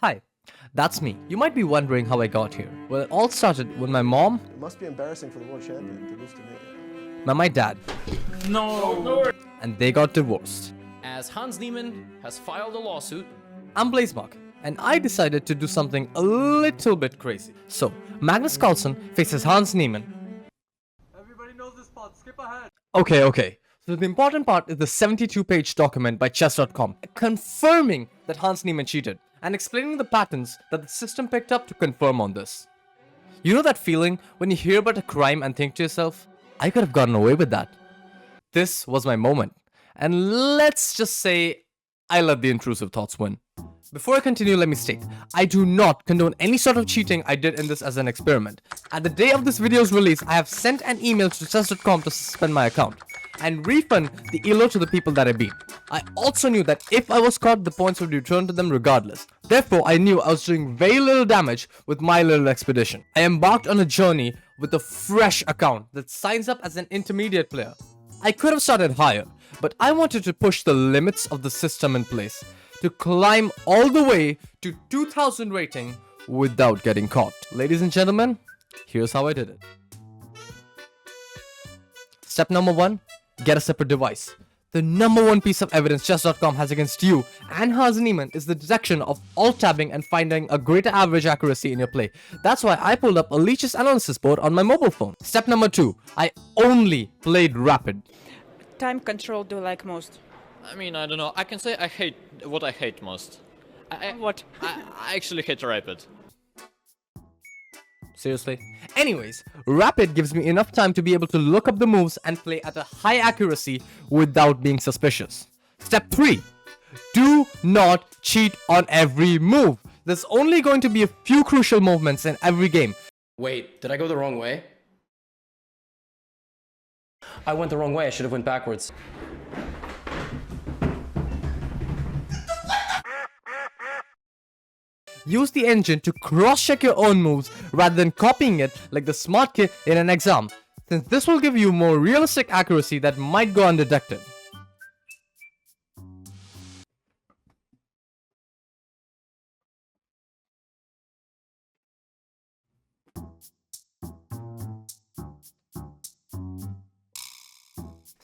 Hi, that's me. You might be wondering how I got here. Well, it all started when my mom, It must be embarrassing for the world champion to lose to me. my dad, No! and they got divorced. As Hans Niemann has filed a lawsuit. I'm Blazemark, and I decided to do something a little bit crazy. So, Magnus Carlsen faces Hans Niemann. Everybody knows this part, skip ahead. Okay. So the important part is the 72-page document by chess.com confirming that Hans Niemann cheated and explaining the patterns that the system picked up to confirm on this. You know that feeling when you hear about a crime and think to yourself, I could have gotten away with that. This was my moment. And let's just say I let the intrusive thoughts win. Before I continue, let me state, I do not condone any sort of cheating I did in this as an experiment. At the day of this video's release, I have sent an email to chess.com to suspend my account and refund the ELO to the people that I beat. I also knew that if I was caught, the points would be returned to them regardless. Therefore, I knew I was doing very little damage with my little expedition. I embarked on a journey with a fresh account that signs up as an intermediate player. I could have started higher, but I wanted to push the limits of the system in place to climb all the way to 2000 rating without getting caught. Ladies and gentlemen, here's how I did it. Step number 1. Get a separate device. The number one piece of evidence chess.com has against you and Hans Niemann is the detection of alt-tabbing and finding a greater average accuracy in your play. That's why I pulled up a Leech's analysis board on my mobile phone. Step number 2. I only played rapid. Time control do you like most? I mean, I don't know. I can say I hate what I hate most. What? I actually hate rapid. Seriously? Anyways, rapid gives me enough time to be able to look up the moves and play at a high accuracy without being suspicious. Step 3. Do not cheat on every move. There's only going to be a few crucial movements in every game. Wait, did I go the wrong way? I went the wrong way, I should have went backwards. Use the engine to cross-check your own moves rather than copying it like the smart kid in an exam, since this will give you more realistic accuracy that might go undetected.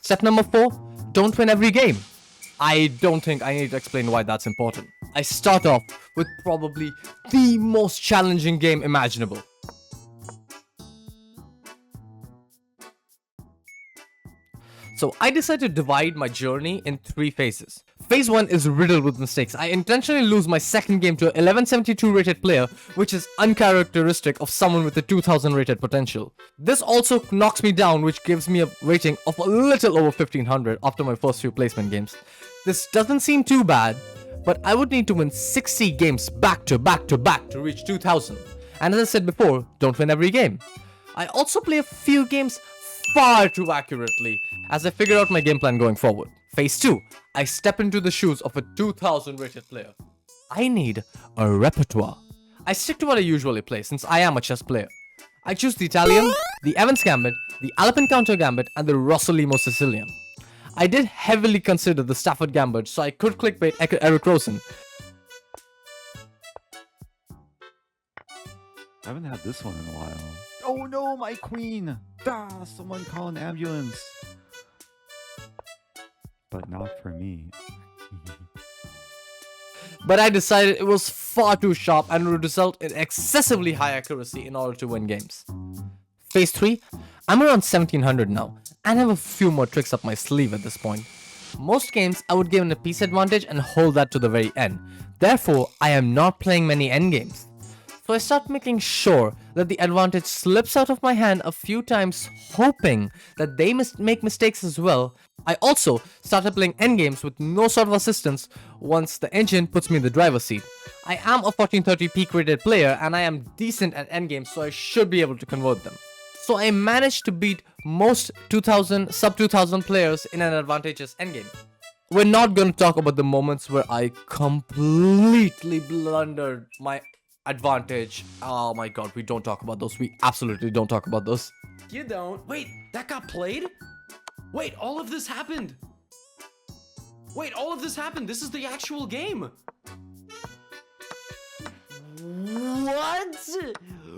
Step number 4. Don't win every game. I don't think I need to explain why that's important. I start off with probably the most challenging game imaginable. So I decided to divide my journey in 3 phases. Phase 1 is riddled with mistakes. I intentionally lose my second game to an 1172 rated player, which is uncharacteristic of someone with a 2000 rated potential. This also knocks me down, which gives me a rating of a little over 1500 after my first few placement games. This doesn't seem too bad, but I would need to win 60 games back to back to back to reach 2000. And as I said before, don't win every game. I also play a few games far too accurately as I figure out my game plan going forward. Phase 2. I step into the shoes of a 2000 rated player. I need a repertoire. I stick to what I usually play since I am a chess player. I choose the Italian, the Evans Gambit, the Alpine Counter Gambit, and the Rossolimo Sicilian. I did heavily consider the Stafford Gambit, so I could clickbait Eric Rosen. I haven't had this one in a while. Oh no, my queen! Someone call an ambulance. But not for me. But I decided it was far too sharp and would result in excessively high accuracy in order to win games. Phase 3, I'm around 1700 now, and have a few more tricks up my sleeve at this point. Most games I would give in a piece advantage and hold that to the very end. Therefore, I am not playing many endgames. So I start making sure that the advantage slips out of my hand a few times, hoping that they make mistakes as well. I also started playing endgames with no sort of assistance once the engine puts me in the driver's seat. I am a 1430 peak rated player and I am decent at endgames, so I should be able to convert them. So I managed to beat most 2000, sub 2000 players in an advantageous endgame. We're not going to talk about the moments where I completely blundered my advantage. Oh my god, we don't talk about those. We absolutely don't talk about those. You don't. Wait, that got played? Wait, all of this happened. Wait, all of this happened. This is the actual game.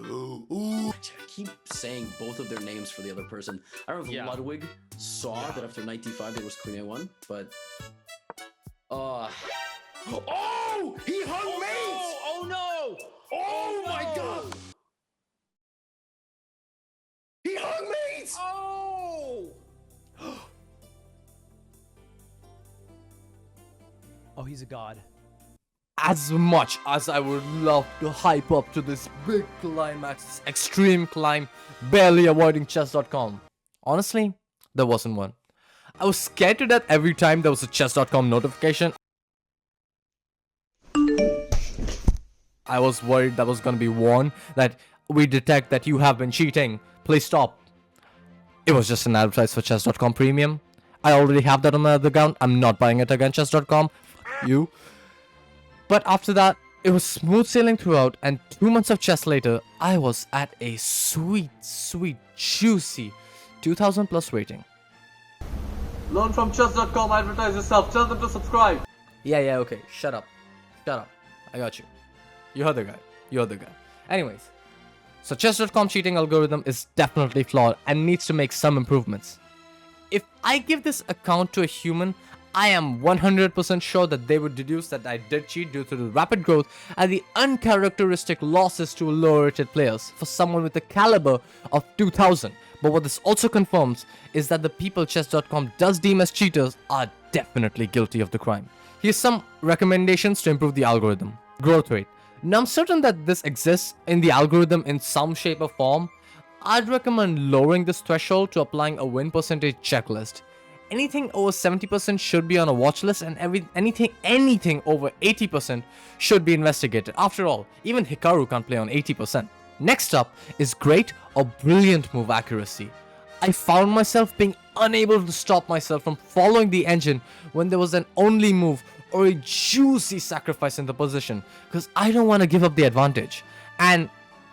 Ooh. I keep saying both of their names for the other person. I don't know if Ludwig saw that after 95 there was Queen A1, but... Oh! He hung mates! Oh no! Oh my god! He hung mates! Oh! Oh, he's a god. As much as I would love to hype up to this big climax, this extreme climb, barely avoiding chess.com, honestly, there wasn't one. I was scared to death every time there was a chess.com notification. I was worried that was gonna be warned that we detect that you have been cheating. Please stop. It was just an advertise for chess.com premium. I already have that on my other account. I'm not buying it again, chess.com. You. But after that, it was smooth sailing throughout, and 2 months of chess later, I was at a sweet, juicy 2000 plus rating. Learn from chess.com, advertise yourself, tell them to subscribe. Yeah, okay. Shut up. I got you. You heard the guy. Anyways, so chess.com cheating algorithm is definitely flawed and needs to make some improvements. If I give this account to a human, I am 100% sure that they would deduce that I did cheat due to the rapid growth and the uncharacteristic losses to lower rated players for someone with a caliber of 2000. But what this also confirms is that the people chess.com does deem as cheaters are definitely guilty of the crime. Here's some recommendations to improve the algorithm. Growth rate. Now I'm certain that this exists in the algorithm in some shape or form. I'd recommend lowering this threshold to applying a win percentage checklist. Anything over 70% should be on a watch list, and anything over 80% should be investigated. After all, even Hikaru can't play on 80%. Next up is great or brilliant move accuracy. I found myself being unable to stop myself from following the engine when there was an only move or a juicy sacrifice in the position, because I don't want to give up the advantage. And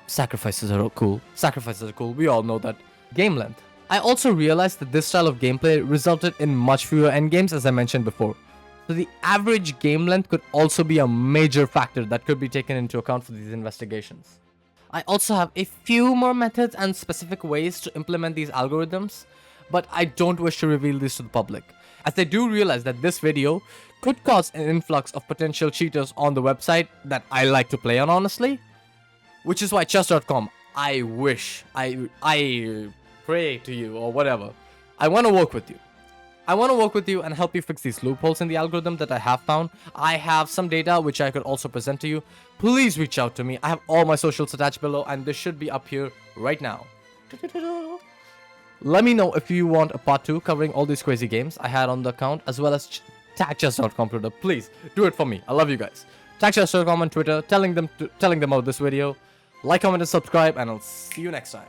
sacrifices are cool, we all know that. Game length. I also realized that this style of gameplay resulted in much fewer endgames, as I mentioned before. So the average game length could also be a major factor that could be taken into account for these investigations. I also have a few more methods and specific ways to implement these algorithms, but I don't wish to reveal these to the public, as I do realize that this video could cause an influx of potential cheaters on the website that I like to play on, honestly. Which is why chess.com, I pray to you or whatever. I want to work with you. And help you fix these loopholes in the algorithm that I have found. I have some data which I could also present to you. Please reach out to me. I have all my socials attached below, and this should be up here right now. Let me know if you want a part 2 covering all these crazy games I had on the account, as well as tag chess.com Twitter. Please do it for me. I love you guys. Tag chess.com on Twitter, telling them about this video. Like, comment, and subscribe, and I'll see you next time.